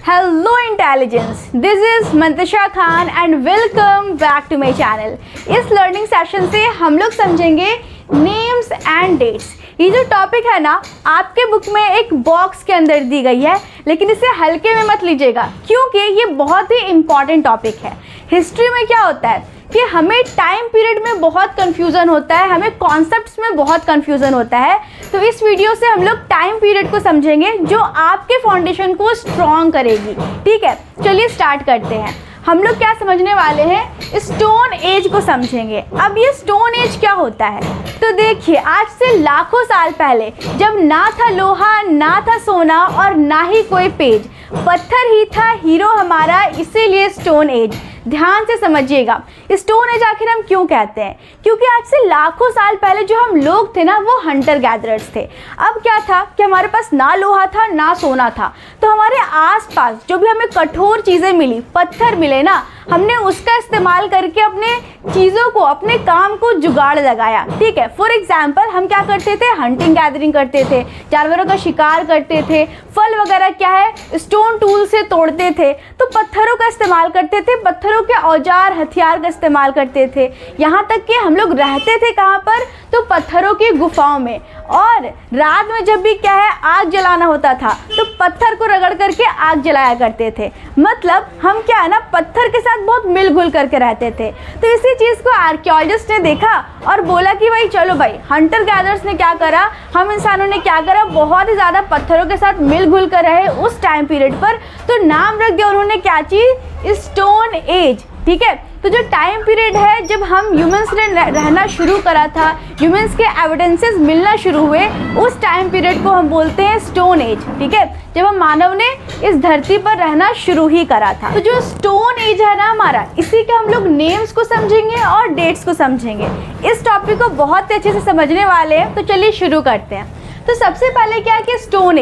Hello intelligence, this is Mantasha Khan and welcome back to my channel। इस learning session से हम लोग समझेंगे नेम्स एंड डेट्स। ये जो टॉपिक है ना, आपके बुक में एक बॉक्स के अंदर दी गई है, लेकिन इसे हल्के में मत लीजिएगा क्योंकि ये बहुत ही इम्पॉर्टेंट टॉपिक है। हिस्ट्री में क्या होता है कि हमें टाइम पीरियड में बहुत कन्फ्यूज़न होता है, हमें कॉन्सेप्ट्स में बहुत कन्फ्यूज़न होता है। तो इस वीडियो से हम लोग टाइम पीरियड को समझेंगे जो आपके फाउंडेशन को स्ट्रॉन्ग करेगी। ठीक है, चलिए स्टार्ट करते हैं। हम लोग क्या समझने वाले हैं, स्टोन एज को समझेंगे। अब ये स्टोन एज क्या होता है, तो देखिए आज से लाखों साल पहले जब ना था लोहा, ना था सोना और ना ही कोई पेज, पत्थर ही था हीरो हमारा, इसीलिए स्टोन एज। ध्यान से समझिएगा, स्टोन एज आखिर हम क्यों कहते हैं, क्योंकि आज से लाखों साल पहले जो हम लोग थे ना, वो हंटर गैदरर्स थे। अब क्या था कि हमारे पास ना लोहा था ना सोना था, तो हमारे आसपास जो भी हमें कठोर चीज़ें मिली, पत्थर मिले ना, हमने उसका इस्तेमाल करके अपने चीज़ों को, अपने काम को जुगाड़ लगाया। ठीक है, फॉर एग्जाम्पल हम क्या करते थे, हंटिंग गैदरिंग करते थे, जानवरों का शिकार करते थे, फल वगैरह क्या है स्टोन टूल से तोड़ते थे, तो पत्थरों का इस्तेमाल करते थे, पत्थरों के औजार हथियार का इस्तेमाल करते थे। यहाँ तक कि हम लोग रहते थे कहाँ पर, तो पत्थरों की गुफाओं में। और रात में जब भी क्या है आग जलाना होता था, तो पत्थर को रगड़ करके आग जलाया करते थे। मतलब हम क्या है ना, पत्थर के साथ बहुत मिलजुल करके रहते थे। तो इसी चीज़ को आर्कियोलॉजिस्ट ने देखा और बोला कि भाई चलो भाई, हंटर गैदरर्स ने क्या करा, हम इंसानों ने क्या करा, बहुत ही ज़्यादा पत्थरों के साथ मिलजुल कर रहे उस टाइम पीरियड पर, तो नाम रख दिया उन्होंने क्या चीज़, स्टोन एज। ठीक है, तो जो टाइम पीरियड है जब हम ह्यूमंस ने रहना शुरू करा था, ह्यूमंस के एविडेंसेस मिलना शुरू हुए, उस टाइम पीरियड को हम बोलते हैं स्टोन एज। ठीक है, जब हम मानव ने इस धरती पर रहना शुरू ही करा था। तो जो स्टोन एज है ना हमारा, इसी के हम लोग नेम्स को समझेंगे और डेट्स को समझेंगे। इस टॉपिक को बहुत अच्छे से समझने वाले हैं, तो चलिए शुरू करते हैं। तो सबसे पहले क्या है कि स्टोन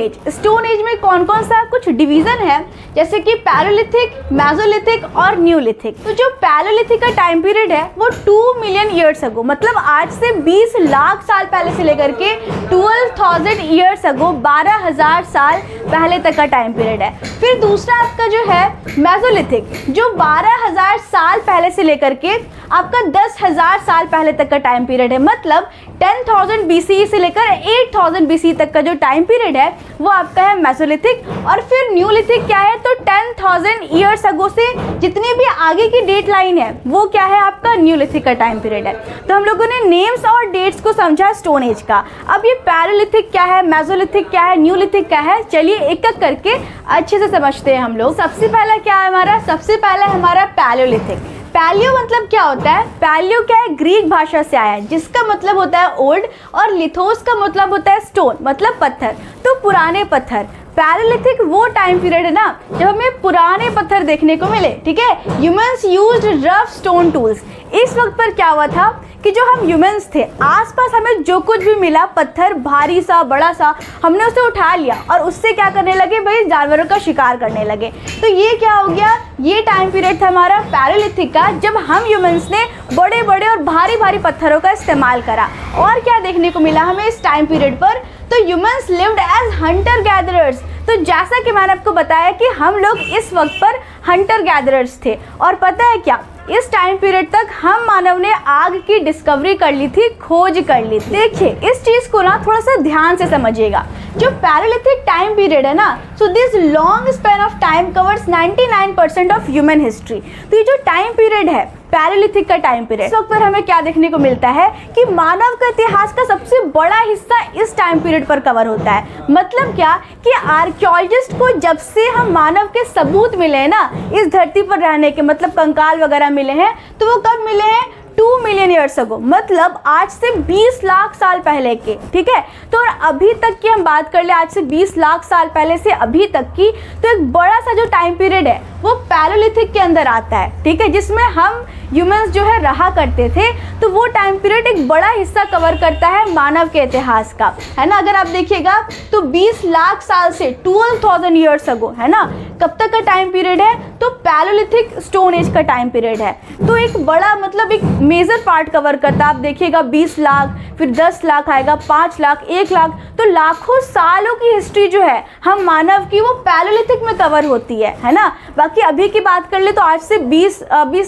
एज में कौन कौन सा कुछ डिवीज़न है, जैसे कि पैलोलिथिक, मेसोलिथिक और न्यूलिथिक। तो जो पैलोलिथिक का टाइम पीरियड है वो 2 मिलियन ईयर्स अगो, मतलब आज से 20 लाख साल पहले से लेकर के 12,000 ईयर्स अगो, 12,000 साल पहले तक का टाइम पीरियड है। फिर दूसरा आपका जो है मेसोलिथिक, जो 12,000 साल पहले से लेकर के आपका 10,000 साल पहले तक का टाइम पीरियड है। मतलब 10,000 BCE से लेकर 8,000 BCE तक का जो टाइम पीरियड है वो आपका है मेसोलिथिक। और फिर न्यूलिथिक क्या है, तो 10,000 ईयर्स अगो से जितनी भी आगे की डेट लाइन है वो क्या है, आपका न्यूलिथिक का टाइम पीरियड है। तो हम लोगों ने नेम्स और डेट्स को समझा स्टोन एज का। अब ये पैलोलिथिक क्या है, मेसोलिथिक क्या है, न्यूलिथिक क्या है, चलिए एक एक करके अच्छे से समझते हैं हम लोग। सबसे पहला क्या है हमारा, सबसे पहला है हमारा पैलोलिथिक। पैलियो मतलब क्या होता है, पैलियो क्या है, ग्रीक भाषा से आया है, जिसका मतलब होता है ओल्ड, और लिथोस का मतलब होता है स्टोन, मतलब पत्थर, तो पुराने पत्थर। पैलोलिथिक वो टाइम पीरियड है ना जब हमें पुराने पत्थर देखने को मिले। ठीक है, humans used rough stone tools. इस वक्त पर क्या हुआ था कि जो हम ह्यूमंस थे, आसपास हमें जो कुछ भी मिला, पत्थर भारी सा बड़ा सा, हमने उसे उठा लिया और उससे क्या करने लगे भाई, जानवरों का शिकार करने लगे। तो ये क्या हो गया, ये टाइम पीरियड था हमारा पैलोलिथिक का, जब हम ह्यूमंस ने बड़े बड़े और भारी भारी पत्थरों का इस्तेमाल करा। और क्या देखने को मिला हमें इस टाइम पीरियड पर, तो humans lived as hunter gatherers. तो जैसा कि मैंने आपको बताया कि हम लोग इस वक्त पर हंटर गैदरर्स थे। और पता है क्या, इस टाइम पीरियड तक हम मानव ने आग की डिस्कवरी कर ली थी, खोज कर ली थी। देखिए इस चीज़ को ना थोड़ा सा ध्यान से समझिएगा। जो पैलोलिथिक टाइम पीरियड है ना, so this long span of time covers 99% of human history. तो ये जो टाइम पीरियड है पैलोलिथिक का टाइम पीरियड, इस वक्त पर हमें क्या देखने को मिलता है कि मानव का इतिहास का सबसे बड़ा हिस्सा इस टाइम पीरियड पर कवर होता है। मतलब क्या कि आर्कियोलॉजिस्ट को जब से हम मानव के सबूत मिले हैं ना इस धरती पर रहने के, मतलब कंकाल वगैरह मिले हैं, तो वो कब मिले हैं, 2 मिलियन ईयर्स अगो, मतलब आज से 20 लाख साल पहले के। ठीक है, तो और अभी तक की हम बात कर ले, आज से 20 लाख साल पहले से अभी तक की, तो एक बड़ा सा जो टाइम पीरियड है वो पैलोलिथिक के अंदर आता है, ठीक है, जिसमें हम ह्यूमंस जो है रहा करते थे। तो वो टाइम पीरियड एक बड़ा हिस्सा कवर करता है मानव के इतिहास का, है ना। अगर आप देखिएगा तो 20 लाख साल से 12,000 ईयर्स अगो, है ना, कब तक का टाइम पीरियड है, तो पैलोलिथिक स्टोन एज का टाइम पीरियड है। तो एक बड़ा मतलब एक मेजर पार्ट कवर करता है। आप देखिएगा 20 लाख, फिर 10 लाख आएगा, 5 लाख, 1 लाख, तो लाखों सालों की हिस्ट्री जो है हम मानव की वो पैलोलिथिक में कवर होती है ना। बाकी अभी की बात कर ले तो आज से 20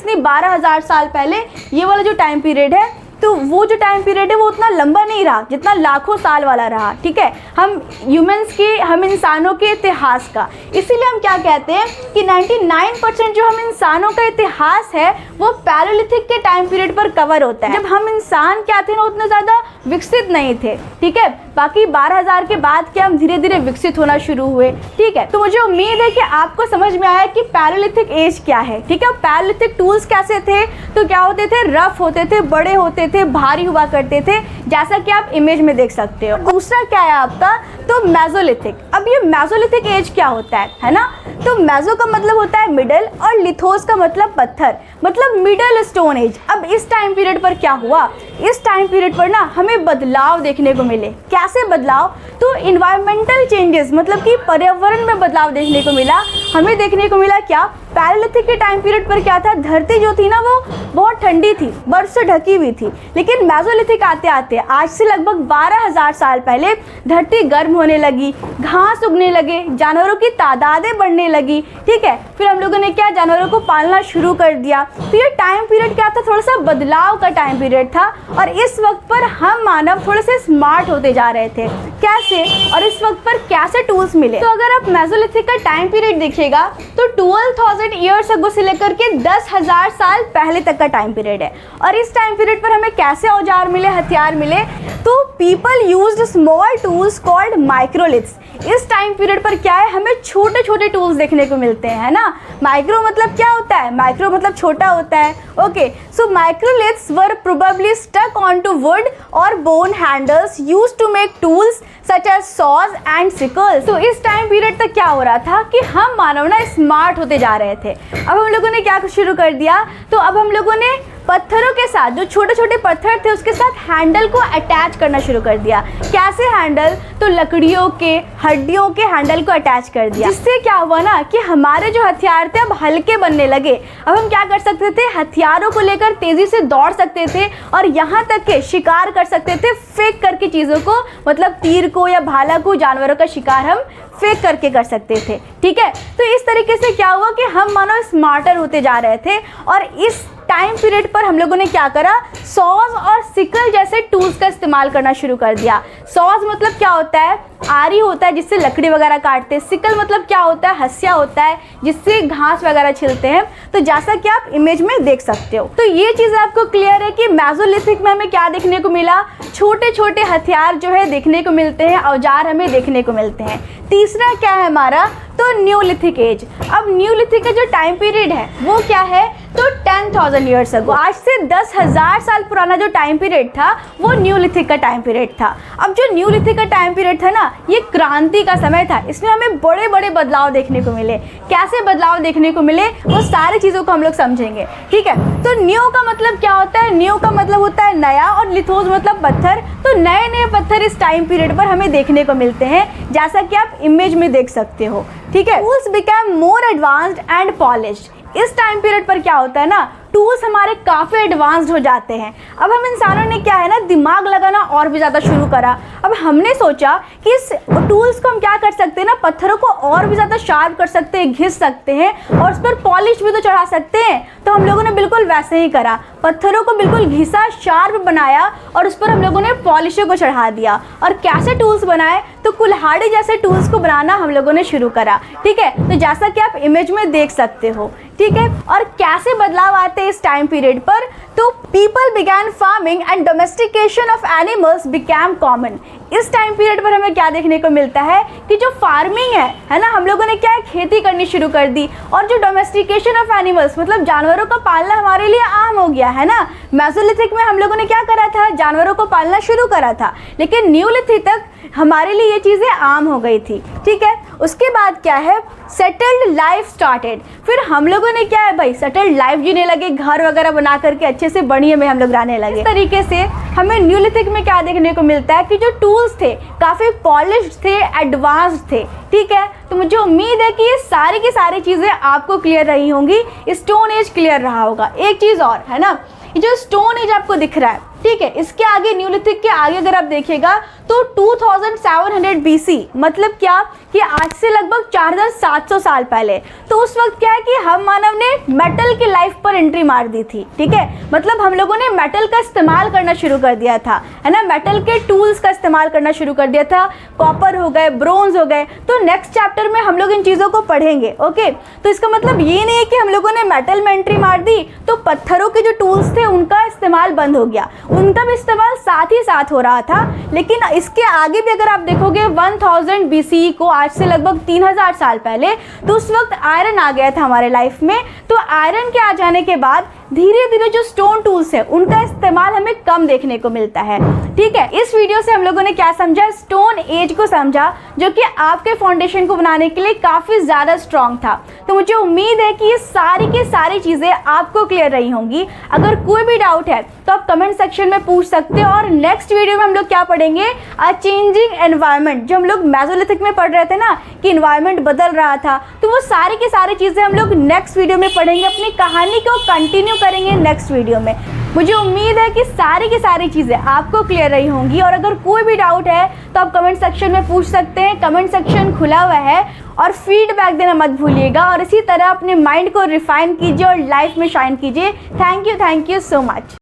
नहीं 12,000 साल पहले ये वाला जो टाइम पीरियड है, तो वो जो टाइम पीरियड है वो उतना लंबा नहीं रहा जितना लाखों साल वाला रहा, ठीक है, हम ह्यूमंस के, हम इंसानों के इतिहास का। इसीलिए हम क्या कहते हैं कि 99% जो हम इंसानों का इतिहास है वो पैलोलिथिक के टाइम पीरियड पर कवर होता है। जब हम इंसान क्या थे ना, उतना ज़्यादा विकसित नहीं थे, ठीक है। बाकी 12,000 के बाद क्या हम धीरे धीरे विकसित होना शुरू हुए, ठीक है। तो मुझे उम्मीद है कि आपको समझ में आया कि पैलोलिथिक एज क्या है, ठीक है। पैलोलिथिक टूल्स कैसे थे, तो क्या होते थे, रफ होते थे, बड़े होते थे, भारी हुआ करते थे, जैसा कि आप इमेज में देख सकते हो। दूसरा क्या है आपका, तो मेसोलिथिक। अब ये मेसोलिथिक एज क्या होता है ना। तो मेसो का मतलब होता है मिडल और लिथोस का मतलब पत्थर, मतलब मिडल स्टोन एज। अब इस टाइम पीरियड पर क्या हुआ, इस टाइम पीरियड पर ना हमें बदलाव देखने को मिले। कैसे बदलाव, तो इन्वायरमेंटल चेंजेस, मतलब कि पर्यावरण में बदलाव देखने को मिला। हमें देखने को मिला क्या, पैलोलिथिक के टाइम पीरियड पर क्या था, धरती जो थी ना वो बहुत ठंडी थी, बर्फ से ढकी हुई थी। लेकिन मेसोलिथिक आते आते आज से लगभग 12,000 साल पहले धरती गर्म होने लगी, घास उगने लगे, जानवरों की तादादें बढ़ने लगी, ठीक है। फिर हम लोगों ने क्या, जानवरों को पालना शुरू कर दिया। तो ये टाइम पीरियड क्या था, थोड़ा सा बदलाव का टाइम पीरियड था। और इस वक्त पर हम मानव थोड़े से स्मार्ट होते जा रहे थे। कैसे, और इस वक्त पर कैसे टूल्स मिले। तो अगर आप मेसोलिथिक का टाइम पीरियड देखिएगा तो 12,000 ईयर्स अगो से लेकर के 10,000 साल पहले तक का टाइम पीरियड है। और इस टाइम पीरियड पर हमें कैसे औजार मिले, हथियार मिले, तो people used small tools called microliths. इस टाइम पीरियड पर क्या है, हमें छोटे छोटे टूल्स देखने को मिलते हैं, है ना। माइक्रो मतलब क्या होता है, माइक्रो मतलब छोटा होता है, okay. So microliths were probably stuck on to wood और bone handles used to make tools such as saws and sickles. तो इस टाइम पीरियड तक क्या हो रहा था कि हम मानव ना स्मार्ट होते जा रहे थे। अब हम लोगों ने क्या शुरू कर दिया, तो अब हम लोगों ने पत्थरों के साथ, जो छोटे छोटे पत्थर थे उसके साथ हैंडल को अटैच करना शुरू कर दिया। कैसे हैंडल, तो लकड़ियों के, हड्डियों के हैंडल को अटैच कर दिया। जिससे क्या हुआ ना कि हमारे जो हथियार थे अब हल्के बनने लगे। अब हम क्या कर सकते थे, हथियारों को लेकर तेजी से दौड़ सकते थे और यहाँ तक के शिकार कर सकते थे फेंक करके चीज़ों को, मतलब तीर को या भाला को, जानवरों का शिकार हम फेंक करके कर सकते थे, ठीक है। तो इस तरीके से क्या हुआ कि हम मानो स्मार्टर होते जा रहे थे। और इस टाइम पीरियड पर हम लोगों ने क्या करा, सॉज और सिकल जैसे टूल्स का इस्तेमाल करना शुरू कर दिया। सॉज मतलब क्या होता है, आरी होता है जिससे लकड़ी वगैरह काटते हैं। सिकल मतलब क्या होता है, हंसिया होता है जिससे घास वगैरह छिलते हैं। तो जैसा कि आप इमेज में देख सकते हो। तो ये चीज़ आपको क्लियर है कि मेसोलिथिक में हमें क्या देखने को मिला, छोटे छोटे हथियार जो है देखने को मिलते हैं, औजार हमें देखने को मिलते हैं। तीसरा क्या है हमारा, तो न्यूलिथिक एज। अब न्यूलिथिक का जो टाइम पीरियड है वो क्या है, तो 10,000 ईयर्स अगो, आज से 10,000 साल पुराना जो टाइम पीरियड था वो न्यूलिथिक का टाइम पीरियड था। अब जो न्यूलिथिक का टाइम पीरियड था ना, ये क्रांति का समय था। इसमें हमें बड़े बड़े बदलाव देखने को मिले। कैसे बदलाव देखने को मिले, वो सारी चीज़ों को हम लोग समझेंगे, ठीक है। तो न्यू का मतलब क्या होता है, न्यू का मतलब होता है नया, और लिथोस मतलब पत्थर। तो नए नए पत्थर इस टाइम पीरियड पर हमें देखने को मिलते हैं, जैसा कि आप इमेज में देख सकते हो, ठीक है। Tools become more advanced and polished. इस टाइम पीरियड पर क्या होता है ना, टूल्स हमारे काफ़ी एडवांस्ड हो जाते हैं। अब हम इंसानों ने क्या है ना, दिमाग लगाना और भी ज़्यादा शुरू करा। अब हमने सोचा कि इस टूल्स को हम क्या कर सकते हैं ना, पत्थरों को और भी ज़्यादा शार्प कर सकते हैं, घिस सकते हैं और उस पर पॉलिश भी तो चढ़ा सकते हैं। तो हम लोगों ने बिल्कुल वैसे ही करा, पत्थरों को बिल्कुल घिसा, शार्प बनाया और उस पर हम लोगों ने पॉलिशों को चढ़ा दिया। और कैसे टूल्स बनाए, तो कुल्हाड़ी जैसे टूल्स को बनाना हम लोगों ने शुरू करा, ठीक है। तो जैसा कि आप इमेज में देख सकते हो, ठीक है। और कैसे बदलाव आते हैं इस टाइम पीरियड पर, तो people began farming and domestication of animals became common. इस टाइम पीरियड पर हमें क्या देखने को मिलता है कि जो फार्मिंग है ना, हम लोगों ने क्या है, खेती करनी शुरू कर दी। और जो डोमेस्टिकेशन ऑफ एनिमल्स मतलब जानवरों का पालना हमारे लिए आम हो गया, है ना। मेसोलिथिक में हम लोगों ने क्या करा था, जानवरों को पालना शुरू करा था, लेकिन न्यूलिथिक तक हमारे लिए ये चीज़ें आम हो गई थी, ठीक है। उसके बाद क्या है, सेटल्ड लाइफ स्टार्टेड। फिर हम लोगों ने क्या है भाई, सेटल्ड लाइफ जीने लगे, घर वगैरह बना करके अच्छे से बढ़िया में हम लोग रहने लगे। इस तरीके से हमें न्यूलिथिक में क्या देखने को मिलता है कि जो टूल्स थे काफ़ी पॉलिश्ड थे, एडवांस्ड थे। ठीक है, तो मुझे उम्मीद है कि ये सारी की सारी चीज़ें आपको क्लियर रही होंगी, स्टोन एज क्लियर रहा होगा। एक चीज़ और है ना, ये जो स्टोन एज आपको दिख रहा है, ठीक है, इसके आगे न्यूलिथिक के आगे अगर आप देखिएगा तो 2700 BC, मतलब क्या कि आज से लगभग 4700 साल पहले। तो उस वक्त क्या है कि हम मानव ने मेटल की लाइफ पर एंट्री मार दी थी। ठीक है, मतलब हम लोगों ने मेटल का इस्तेमाल करना शुरू कर दिया था, है ना, मेटल के टूल्स का इस्तेमाल करना शुरू कर दिया था। कॉपर हो गए, ब्रोंज हो गए। तो नेक्स्ट चैप्टर में हम लोग इन चीज़ों को पढ़ेंगे। ओके, तो इसका मतलब ये नहीं है कि हम लोगों ने मेटल में एंट्री मार दी तो पत्थरों के जो टूल्स थे उनका इस्तेमाल बंद हो गया, उनका भी इस्तेमाल साथ ही साथ हो रहा था। लेकिन इसके आगे भी अगर आप देखोगे 1000 BCE को, आज से लगभग 3000 साल पहले, तो उस वक्त आयरन आ गया था हमारे लाइफ में। तो आयरन के आ जाने के बाद धीरे धीरे जो स्टोन टूल्स है उनका इस्तेमाल हमें कम देखने को मिलता है। ठीक है, इस वीडियो से हम लोगों ने क्या समझा, स्टोन एज को समझा, जो कि आपके फाउंडेशन को बनाने के लिए काफ़ी ज़्यादा स्ट्रॉन्ग था। तो मुझे उम्मीद है कि ये सारी की सारी चीज़ें आपको क्लियर रही होंगी। अगर कोई भी डाउट है तो आप कमेंट सेक्शन में पूछ सकते हो। और नेक्स्ट वीडियो में हम लोग क्या पढ़ेंगे, अ चेंजिंग एनवायरनमेंट। जो हम लोग मेसोलिथिक में पढ़ रहे थे ना कि एनवायरनमेंट बदल रहा था, तो वो सारी की सारी चीज़ें हम लोग नेक्स्ट वीडियो में पढ़ेंगे। अपनी कहानी को कंटिन्यू करेंगे नेक्स्ट वीडियो में। मुझे उम्मीद है कि सारी की सारी चीज़ें आपको क्लियर रही होंगी। और अगर कोई भी डाउट है तो आप कमेंट सेक्शन में पूछ सकते हैं, कमेंट सेक्शन खुला हुआ है। और फीडबैक देना मत भूलिएगा। और इसी तरह अपने माइंड को रिफाइन कीजिए और लाइफ में शाइन कीजिए। Thank you so much.